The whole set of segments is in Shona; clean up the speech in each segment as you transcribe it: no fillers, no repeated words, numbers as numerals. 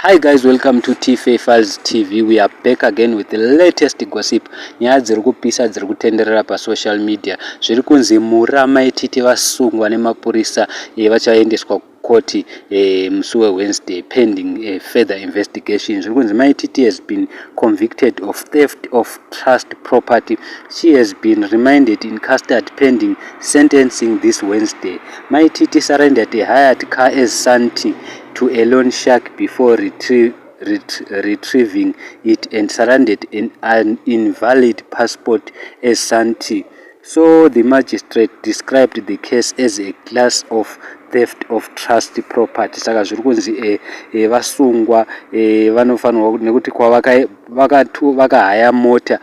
Hi guys, welcome to T-Files TV. We are back again with the latest gossip. Nyaya dziri kupisa dziri kutenderera pa social media. Zviri kunzi Mai Titi vasungwa nemapurisa vachaendeswa koti musi Wednesday pending further investigation. Zviri kunzi Mai Titi has been convicted of theft of trust property. She has been remanded in custody pending sentencing this Wednesday. Mai Titi surrendered a hired car as Santi to a loan shark before retrieving it and surrendered an invalid passport as Santi. So the magistrate described the case as a class of theft of trust property. Saka zviri kunzi vasungwa vanofanirwa nekuti vakahaya mota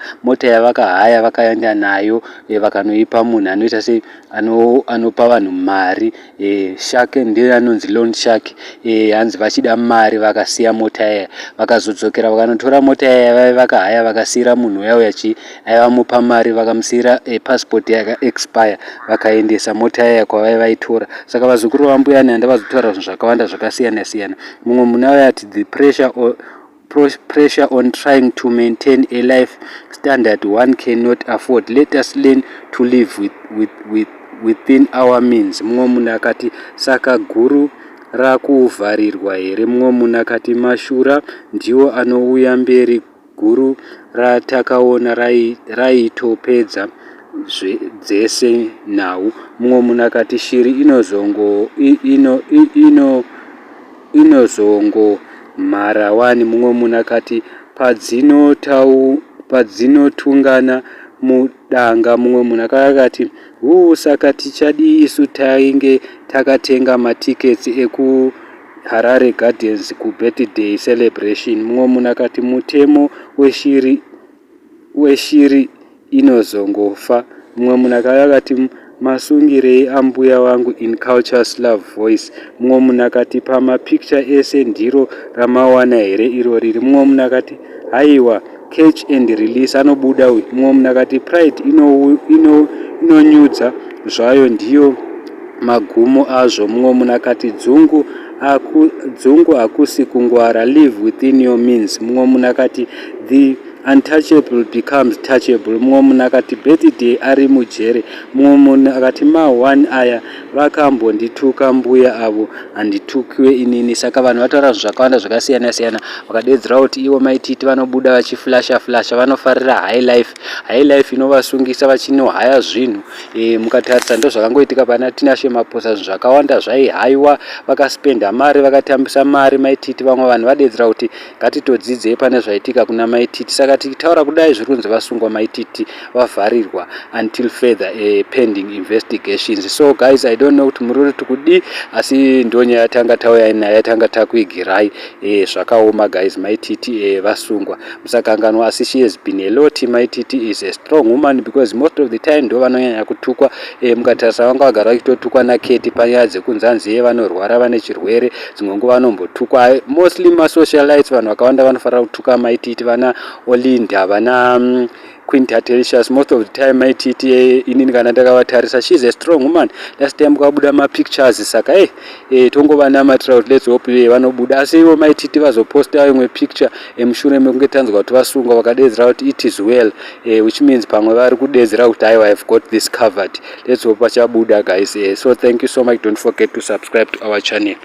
yavakahaya vakaenda nayo vakanoipa munhu anoita sei anopa vanhu mari. Shark ndiye anonzi loan shark. Hanzi vachida mari vakasiya mota yaya vakazodzokera vakanotora mota yaya vakahaya vakasira munhu uya aivamupa mari vakamusira passport yaka expire vakaendesa mota yaya kwavaitora. Saka vazukuru vambuya nanda vazotaura zvinhu zvakawanda zvakasiyana siyana. Mumwe munhu ati the pressure on trying to maintain a life standard one cannot afford. Let us learn to live within our means. Mumwe munhu akati saka guru rakuvharirwa here. Mumwe munhu akati mashura ndiwo anouya mberi. Guru ratakaona raitopedza dzese nhau. Mumwe munhu akati shiri inozongo mhara wani. Mumwe munhu akati padzinotungana mudanga. Mumwe munhu akati saka tichadii isu tainge takatenga matiketsi eku Harare Gardens ku birthday celebration. Mumwe munhu akati mutemo weshiri inozongofa. Mumwe munhu akati masungirei ambuya wangu in cultures love voice. Mumwe munhu akati pamapicture ese ndiro ramawana here iro riri. Mumwe munhu akati haiwa catch and release anobuda uyu. Mumwe munhu akati pride inonyudza zvayo ndiyo magumo azvo. Mumwe munhu akati dzungu hakusi kungwara, live within your means. Mumwe munhu akati the untouchable becomes touchable. Mumwe munhu akati birthday ari mujere. Mumwe munhu akati ma1 aya vakambondituka mbuya avo handitukiwe inini. Saka vanhu vataura zvinhu zvakawanda zvakasiyana siyana vakadedzera kuti ivo Mai Titi vanobuda vachiflasha vanofarira high life inovasungisa vachinohaya zvinhu. Mukatarisa ndo zvakangoitika pana Tinashe Maposa. Zvinhu zvakawanda zvaihaiwa vakaspenda mari vakatambisa mari Mai Titi. Vamwe vanhu vadedzera kuti ngatitodzidzei pane zvaitika kuna Mai Titi. Saka tikitaura kudai zviri kunzi vasungwa Mai Titi vavharirwa until further pending investigations. So guys, I don't know kuti muri kudi asi ndonya yatanga tauya nayo yatanga takuigirai zvakaoma guys. Mai Titi vasungwa musakanganwa asi she has been a lot. Mai Titi is a strong woman because most of the time ndo vanonyanya kutukwa. Mukatarisa vanga vagara vachitotukwa naKeti panyaya dzekunzanzi vanorwara vane chirwere dzimwe nguva vanombotukwa. Mostly masocialites vanhu vakawanda vanofanira kutuka Mai Titi. Vana Olinda vana Queen Tatericious most of the time Mai Titi inini kana ndakavatarisa she's a strong woman. Last time kwabuda mapictures saka tongova namatira kuti let's hope vanobuda asi ivo Mai Titi vazoposta imwe picture mushure mekunge tanzwa kuti vasungwa vakadedzera kuti it is well, which means pamwe vari kudedzera kuti I have got this covered. Let's hope vachabuda guys. So thank you so much. Don't forget to subscribe to our channel.